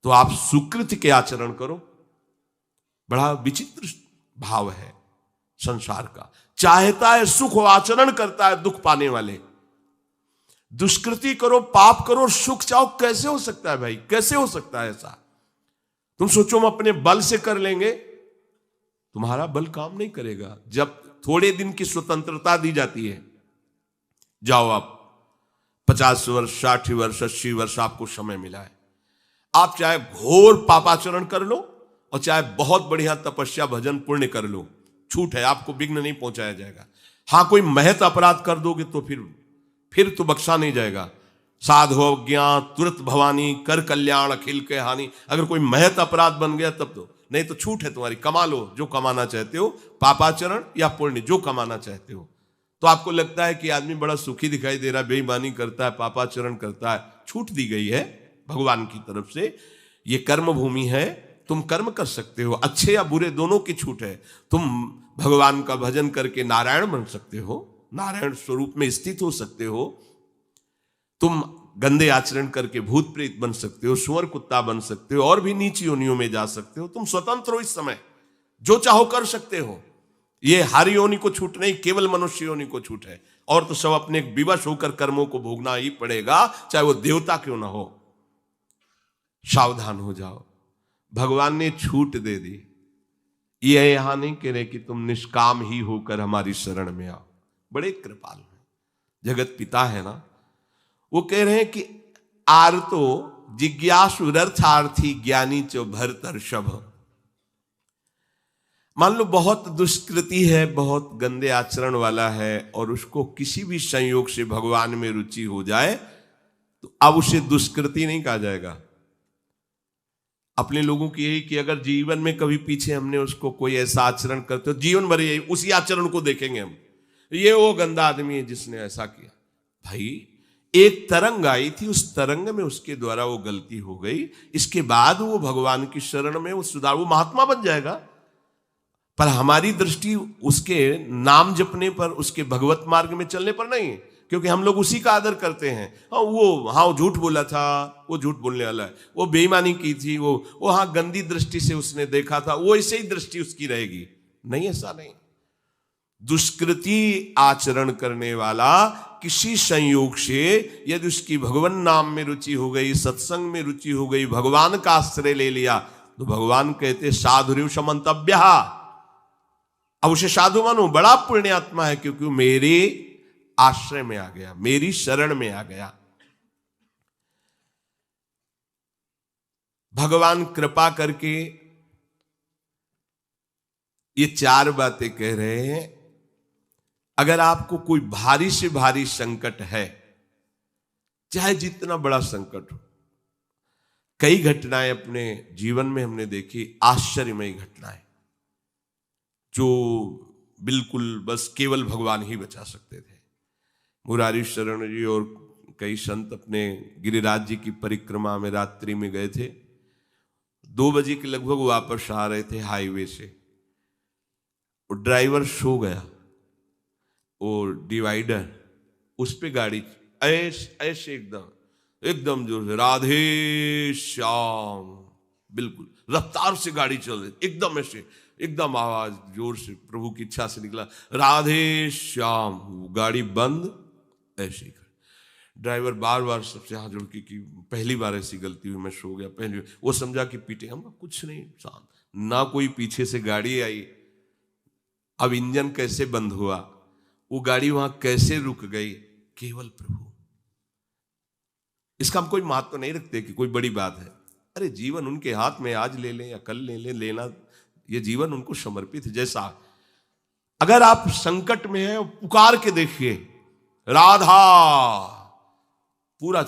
तो आप सुकृत के आचरण करो। बड़ा विचित्र भाव है संसार का। चाहता है सुख, आचरण करता है दुख पाने वाले। दुष्कृति करो, पाप करो और सुख चाहो, कैसे हो सकता है भाई? कैसे हो सकता है ऐसा? तुम सोचो हम अपने बल से कर लेंगे, तुम्हारा बल काम नहीं करेगा। जब थोड़े दिन की स्वतंत्रता दी जाती है, जाओ आप 50 वर्ष, 60 वर्ष, 80 वर्ष आपको समय मिला है, आप चाहे घोर पापाचरण कर लो और चाहे बहुत बढ़िया तपस्या भजन पुण्य कर लो, छूट है, आपको विघ्न नहीं पहुंचाया जाएगा। हां, कोई महत अपराध कर दोगे तो फिर तो बख्शा नहीं जाएगा। साधु ज्ञान तुरंत भवानी, कर कल्याण अखिल के हानि। अगर कोई महत अपराध बन गया तब तो, नहीं तो छूट है तुम्हारी, कमा लो जो कमाना चाहते हो, पापाचरण या पुण्य जो कमाना चाहते हो। तो आपको लगता है कि आदमी बड़ा सुखी दिखाई दे रहा है, बेईमानी करता है, पापाचरण करता है, छूट दी गई है भगवान की तरफ से। ये कर्म भूमि है, तुम कर्म कर सकते हो, अच्छे या बुरे दोनों की छूट है। तुम भगवान का भजन करके नारायण बन सकते हो, नारायण स्वरूप में स्थित हो सकते हो। तुम गंदे आचरण करके भूत प्रेत बन सकते हो, सुअर कुत्ता बन सकते हो, और भी नीची योनियों में जा सकते हो। तुम स्वतंत्र हो, इस समय जो चाहो कर सकते हो। ये हर योनि को छूट नहीं, केवल मनुष्य योनि को छूट है। और तो सब अपने विवश होकर कर्मों को भोगना ही पड़ेगा, चाहे वो देवता क्यों ना हो। सावधान हो जाओ, भगवान ने छूट दे दी। ये यहां नहीं कह रहे कि तुम निष्काम ही होकर हमारी शरण में आओ। बड़े कृपाल हैं, जगत पिता है ना, वो कह रहे हैं कि आर्तो जिज्ञासु रर्थार्थी ज्ञानी चो भरतर्षभ। मान लो बहुत दुष्कृति है, बहुत गंदे आचरण वाला है, और उसको किसी भी संयोग से भगवान में रुचि हो जाए तो अब उसे दुष्कृति नहीं कहा जाएगा। अपने लोगों की यही कि अगर जीवन में कभी पीछे हमने उसको कोई ऐसा आचरण करते हो, जीवन भर यही उसी आचरण को देखेंगे हम, ये वो गंदा आदमी है जिसने ऐसा किया। भाई एक तरंग आई थी, उस तरंग में उसके द्वारा वो गलती हो गई, इसके बाद वो भगवान की शरण में वो सुधार, वो महात्मा बन जाएगा। पर हमारी दृष्टि उसके नाम जपने पर, उसके भगवत मार्ग में चलने पर नहीं है, क्योंकि हम लोग उसी का आदर करते हैं। वो झूठ बोला था, वो झूठ बोलने वाला है, वो बेईमानी की थी, वो हाँ गंदी दृष्टि से उसने देखा था, वो ऐसे ही दृष्टि उसकी रहेगी। नहीं, ऐसा नहीं। दुष्कृति आचरण करने वाला किसी संयोग से यदि उसकी भगवान नाम में रुचि हो गई, सत्संग में रुचि हो गई, भगवान का आश्रय ले लिया, तो भगवान कहते साधुरेव समंतव्य। अब उसे साधु मानो, बड़ा पुण्यात्मा है, क्योंकि वो मेरे आश्रय में आ गया, मेरी शरण में आ गया। भगवान कृपा करके ये 4 बातें कह रहे हैं। अगर आपको कोई भारी से भारी संकट है, चाहे जितना बड़ा संकट हो, कई घटनाएं अपने जीवन में हमने देखी, आश्चर्यमयी घटनाएं, जो बिल्कुल बस केवल भगवान ही बचा सकते थे। मुरारी शरण जी और कई संत अपने गिरिराज जी की परिक्रमा में रात्रि में गए थे। 2 बजे के लगभग वापस आ रहे थे हाईवे से, और ड्राइवर सो गया, और डिवाइडर उस पे गाड़ी ऐसे एकदम जो राधे श्याम, बिल्कुल रफ्तार से गाड़ी चल रही, एकदम ऐसे, एकदम आवाज जोर से प्रभु की इच्छा से निकला, राधे श्याम। गाड़ी बंद, ऐसे ही ड्राइवर बार बार सबसे हाथ जोड़ के कि पहली बार ऐसी गलती हुई, मैं सो गया पहली। वो समझा कि पीटे हम, कुछ नहीं, शांत। ना कोई पीछे से गाड़ी आई, अब इंजन कैसे बंद हुआ, वो गाड़ी वहां कैसे रुक गई, केवल प्रभु। इसका हम कोई महत्व नहीं रखते कि कोई बड़ी बात है। अरे जीवन उनके हाथ में, आज ले लें या कल ले लें, लेना, ये जीवन उनको समर्पित है। जैसा अगर आप संकट में हैं, पुकार के देखिए राधा, पूरा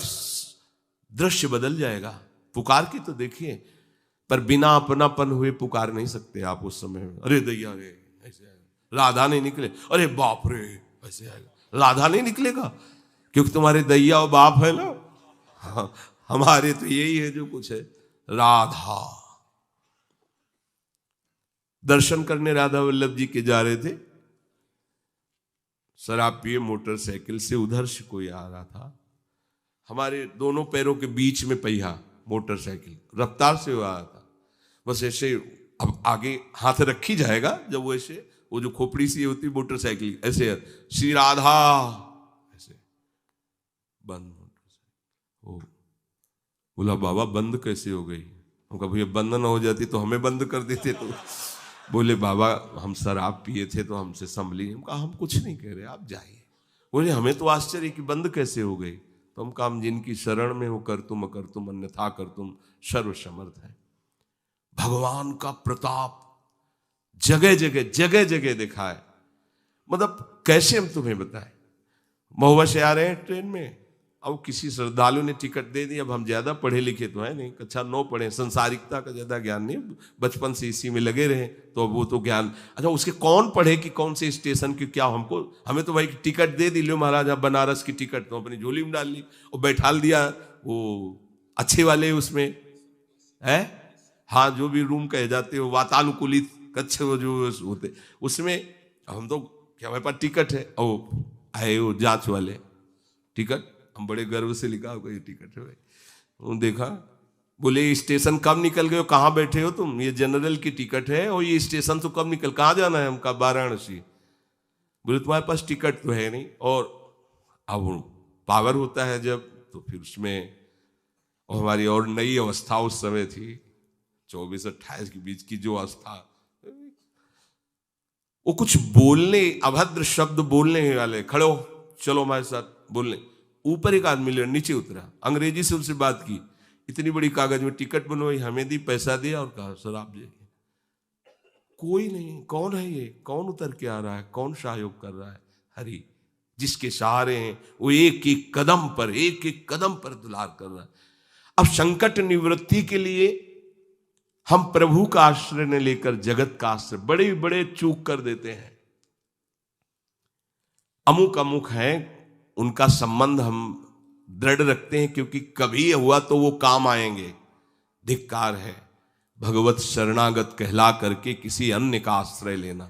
दृश्य बदल जाएगा। पुकार के तो देखिए, पर बिना अपनापन हुए पुकार नहीं सकते आप उस समय। अरे दैया रे, ऐसे आएगा, राधा नहीं निकले, अरे बाप रे, ऐसे आएगा, राधा नहीं निकलेगा, क्योंकि तुम्हारे दैया और बाप है ना। हाँ, हमारे तो यही है जो कुछ है, राधा। दर्शन करने राधा वल्लभ जी के जा रहे थे, शराब पिए मोटरसाइकिल से, उधर से कोई आ रहा था, हमारे दोनों पैरों के बीच में पहिया, मोटरसाइकिल रफ्तार से वो आया था, बस ऐसे अब आगे हाथ रखी जाएगा जब वो ऐसे, वो जो खोपड़ी सी होती मोटरसाइकिल ऐसे, श्री राधा ऐसे बंद मोटरसाइकिल। ओ बोला बाबा बंद कैसे हो गई? हम कहा भैया बंद ना हो जाती तो हमें बंद कर देते। तो बोले बाबा हम शराब पिए थे तो हमसे संभली। हम कहा हम कुछ नहीं कह रहे, आप जाइए। बोले हमें तो आश्चर्य कि बंद कैसे हो गई? तो हम कहा हम जिनकी शरण में हो कर तुम अन्यथा कर तुम सर्व समर्थ है। भगवान का प्रताप जगह जगह देखा है। मतलब कैसे हम तुम्हें बताएं। महुआ से आ रहे हैं ट्रेन में, अब किसी श्रद्धालु ने टिकट दे दी। अब हम ज्यादा पढ़े लिखे तो है नहीं, कक्षा 9 पढ़े, संसारिकता का ज्यादा ज्ञान नहीं, बचपन से इसी में लगे रहे तो वो तो ज्ञान। अच्छा उसके कौन पढ़े कि कौन से स्टेशन की क्या, हमें तो भाई टिकट दे दी, लो महाराजा बनारस की टिकट, तो अपनी झोली में डाल ली और बैठाल दिया वो अच्छे वाले उसमें है, हाँ जो भी रूम कहे जाते हो वातानुकूलित कक्ष वो जो होते उसमें। हम तो क्या हमारे पास टिकट है, और आए वो जांच वाले टिकट, हम बड़े गर्व से लिखा होगा ये टिकट है भाई। वो देखा, बोले स्टेशन कब निकल गए हो, कहाँ बैठे हो तुम? ये जनरल की टिकट है और ये स्टेशन तो कब निकल, कहाँ जाना है? हमका वाराणसी। बोले तुम्हारे पास टिकट तो है नहीं। और अब पावर होता है जब, तो फिर उसमें और हमारी और नई अवस्था उस समय थी 24-28 के बीच की जो अवस्था, वो कुछ बोलने अभद्र शब्द बोलने वाले, खड़े हो चलो हमारे साथ बोलने। ऊपर एक आदमी ले नीचे उतरा, अंग्रेजी से उनसे बात की, इतनी बड़ी कागज में टिकट बनवाई, हमें दी, पैसा दिया और कहा सर आप जाइए। कोई नहीं, कौन है ये, कौन उतर के आ रहा है, कौन सहयोग कर रहा है? हरि, जिसके सहारे हैं वो एक एक कदम पर दुलार कर रहा है। अब संकट निवृत्ति के लिए हम प्रभु का आश्रय न लेकर जगत का आश्रय बड़े बड़े चूक कर देते हैं। अमुक है उनका संबंध हम दृढ़ रखते हैं क्योंकि कभी हुआ तो वो काम आएंगे। धिक्कार है भगवत शरणागत कहला करके किसी अन्य का आश्रय लेना।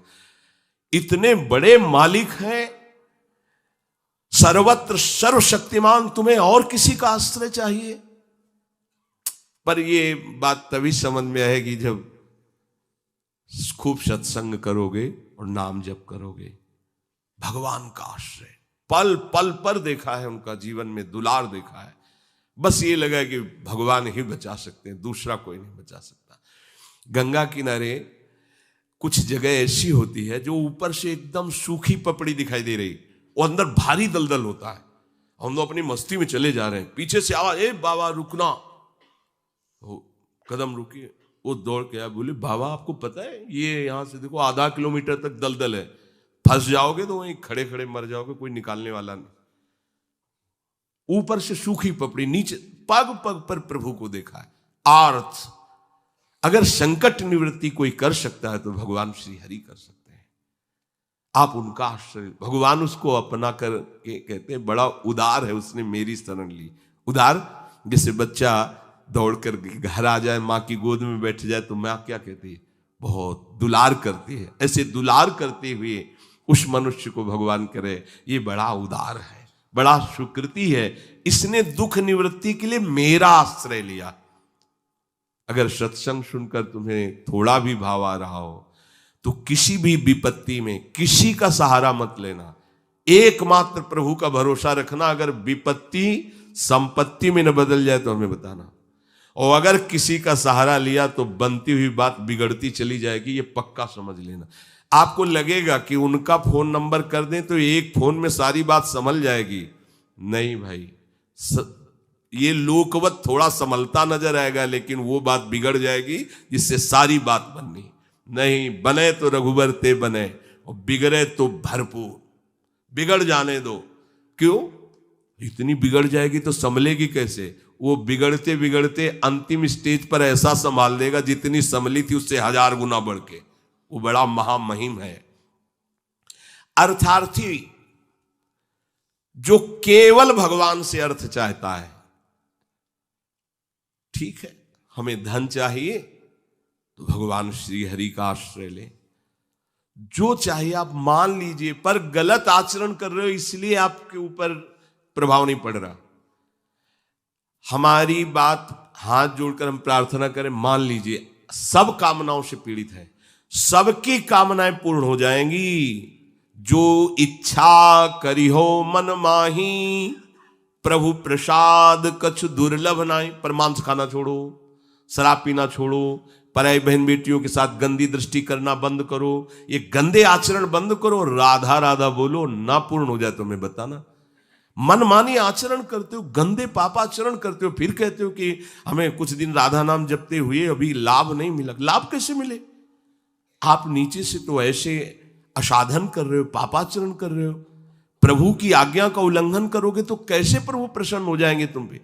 इतने बड़े मालिक हैं, सर्वत्र सर्वशक्तिमान, तुम्हें और किसी का आश्रय चाहिए? पर ये बात तभी समझ में आएगी जब खूब सत्संग करोगे और नाम जप करोगे। भगवान का आश्रय पल पल पर देखा है, उनका जीवन में दुलार देखा है। बस ये लगा कि भगवान ही बचा सकते हैं, दूसरा कोई नहीं बचा सकता। गंगा किनारे कुछ जगह ऐसी होती है जो ऊपर से एकदम सूखी पपड़ी दिखाई दे रही, वो अंदर भारी दलदल होता है। हम लोग अपनी मस्ती में चले जा रहे हैं, पीछे से आवाज, ए बाबा रुकना, कदम रुकिए। वो दौड़ के आया, बोले बाबा आपको पता है ये यहां से देखो आधा किलोमीटर तक दलदल है, फंस जाओगे तो वहीं खड़े खड़े मर जाओगे, कोई निकालने वाला नहीं। ऊपर से सूखी पपड़ी, नीचे पग पग पर प्रभु को देखा है। आर्थ, अगर संकट निवृत्ति कोई कर सकता है तो भगवान श्री हरि कर सकते हैं। आप उनका आश्रय, भगवान उसको अपना कर के कहते हैं बड़ा उदार है, उसने मेरी शरण ली। उदार जैसे बच्चा दौड़ कर घर आ जाए, माँ की गोद में बैठ जाए तो माँ क्या कहती है, बहुत दुलार करती है। ऐसे दुलार करते हुए उस मनुष्य को भगवान करे, ये बड़ा उदार है, बड़ा सुकृति है, इसने दुख निवृत्ति के लिए मेरा आश्रय लिया। अगर सत्संग सुनकर तुम्हें थोड़ा भी भाव आ रहा हो तो किसी भी विपत्ति में किसी का सहारा मत लेना, एकमात्र प्रभु का भरोसा रखना। अगर विपत्ति संपत्ति में न बदल जाए तो हमें बताना, और अगर किसी का सहारा लिया तो बनती हुई बात बिगड़ती चली जाएगी, ये पक्का समझ लेना। आपको लगेगा कि उनका फोन नंबर कर दें तो एक फोन में सारी बात संभल जाएगी, नहीं भाई, ये लोकवत थोड़ा संभलता नजर आएगा, लेकिन वो बात बिगड़ जाएगी जिससे सारी बात बननी नहीं। बने तो रघुबर ते बने, और बिगड़े तो भरपूर, बिगड़ जाने दो। क्यों? इतनी बिगड़ जाएगी तो संभलेगी कैसे? वो बिगड़ते बिगड़ते अंतिम स्टेज पर ऐसा संभाल देगा जितनी संभली थी उससे 1000 गुना बढ़ के। वो बड़ा महामहिम है। अर्थार्थी जो केवल भगवान से अर्थ चाहता है, ठीक है, हमें धन चाहिए तो भगवान श्री हरि का आश्रय ले, जो चाहिए आप मान लीजिए, पर गलत आचरण कर रहे हो इसलिए आपके ऊपर प्रभाव नहीं पड़ रहा। हमारी बात हाथ जोड़कर हम प्रार्थना करें, मान लीजिए सब कामनाओं से पीड़ित है, सबकी कामनाएं पूर्ण हो जाएंगी। जो इच्छा करी हो मन माही, प्रभु प्रसाद कछु दुर्लभ नाई। पर मांस खाना छोड़ो, शराब पीना छोड़ो, पराई बहन बेटियों के साथ गंदी दृष्टि करना बंद करो, ये गंदे आचरण बंद करो, राधा राधा बोलो, ना पूर्ण हो जाए तो मैं बताना। मनमानी आचरण करते हो, गंदे पापाचरण करते हो, फिर कहते हो कि हमें कुछ दिन राधा नाम जपते हुए अभी लाभ नहीं मिला। लाभ कैसे मिले? आप नीचे से तो ऐसे असाधन कर रहे हो, पापाचरण कर रहे हो, प्रभु की आज्ञा का उल्लंघन करोगे तो कैसे प्रभु प्रसन्न हो जाएंगे तुम पे?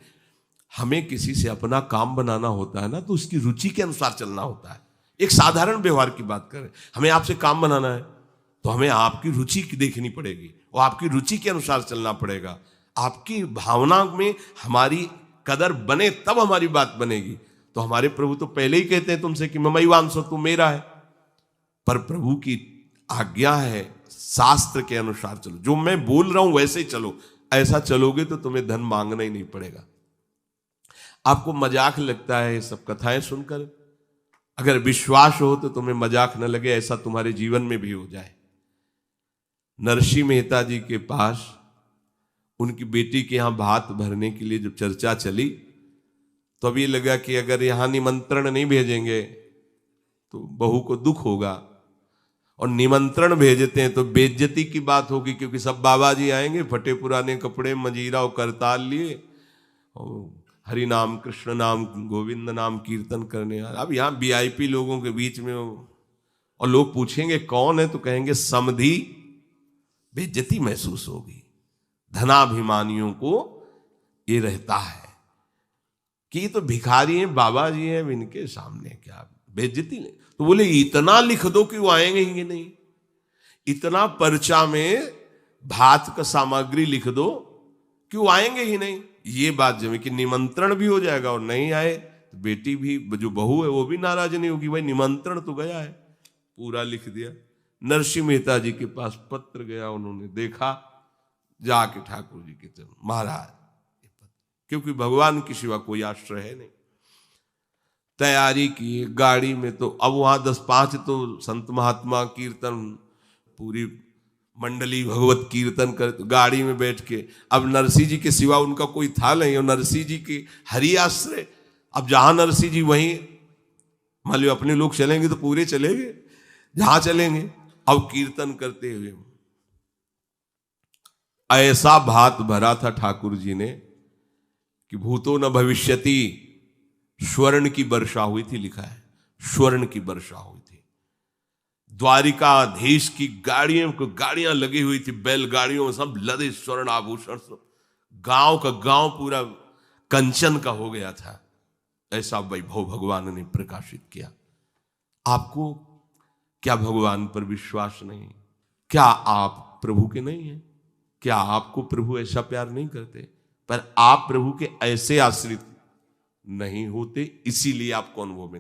हमें किसी से अपना काम बनाना होता है ना, तो उसकी रुचि के अनुसार चलना होता है। एक साधारण व्यवहार की बात करें, हमें आपसे काम बनाना है तो हमें आपकी रुचि देखनी पड़ेगी और आपकी रुचि के अनुसार चलना पड़ेगा। आपकी भावना में हमारी कदर बने तब हमारी बात बनेगी। तो हमारे प्रभु तो पहले ही कहते हैं तुमसे कि ममई वांसो, तू मेरा है। पर प्रभु की आज्ञा है, शास्त्र के अनुसार चलो, जो मैं बोल रहा हूं वैसे ही चलो। ऐसा चलोगे तो तुम्हें धन मांगना ही नहीं पड़ेगा। आपको मजाक लगता है ये सब कथाएं सुनकर, अगर विश्वास हो तो तुम्हें मजाक न लगे, ऐसा तुम्हारे जीवन में भी हो जाए। नरसिंह मेहता जी के पास उनकी बेटी के यहां भात भरने के लिए जब चर्चा चली तो अब ये लगा कि अगर यहां निमंत्रण नहीं भेजेंगे तो बहू को दुख होगा, और निमंत्रण भेजते हैं तो बेइज्जती की बात होगी, क्योंकि सब बाबा जी आएंगे फटे पुराने कपड़े, मंजीरा और करताल लिए, और हरि नाम कृष्ण नाम गोविंद नाम कीर्तन करने। अब यहाँ वीआईपी लोगों के बीच में और लोग पूछेंगे कौन है तो कहेंगे समधी, बेइज्जती महसूस होगी। धनाभिमानियों को ये रहता है कि ये तो भिखारी हैं, बाबा जी हैं, इनके सामने क्या बेइज्जती नहीं। तो बोले इतना लिख दो कि वो आएंगे ही नहीं, इतना पर्चा में भात का सामग्री लिख दो कि वो आएंगे ही नहीं। ये बात जब कि निमंत्रण भी हो जाएगा और नहीं आए तो बेटी भी, जो बहू है वो भी नाराज नहीं होगी, भाई निमंत्रण तो गया है, पूरा लिख दिया। नरसिंह मेहता जी के पास पत्र गया, उन्होंने देखा, जाके ठाकुर जी के चरण, महाराज, क्योंकि भगवान की सिवा कोई आश्रय है नहीं। तैयारी की गाड़ी में, तो अब वहां 10-5 तो संत महात्मा कीर्तन, पूरी मंडली भगवत कीर्तन कर, गाड़ी में बैठ के, अब नरसिंह जी के सिवा उनका कोई था नहीं, और नरसिंह जी की हरि आश्रय। अब जहां नरसिंह जी वहीं, मान लो अपने लोग चलेंगे तो पूरे चलेंगे, जहां चलेंगे। अब कीर्तन करते हुए ऐसा भात भरा था ठाकुर जी ने कि भूतो न भविष्यति, स्वर्ण की वर्षा हुई थी, लिखा है स्वर्ण की वर्षा हुई थी। द्वारिकाधीश की गाड़ियां लगी हुई थी, बैलगाड़ियों में सब लदे स्वर्ण आभूषण, सब गांव का गांव पूरा कंचन का हो गया था। ऐसा वैभव भगवान ने प्रकाशित किया। आपको क्या भगवान पर विश्वास नहीं? क्या आप प्रभु के नहीं हैं? क्या आपको प्रभु ऐसा प्यार नहीं करते? पर आप प्रभु के ऐसे आश्रित नहीं होते, इसीलिए आपको अनुभव में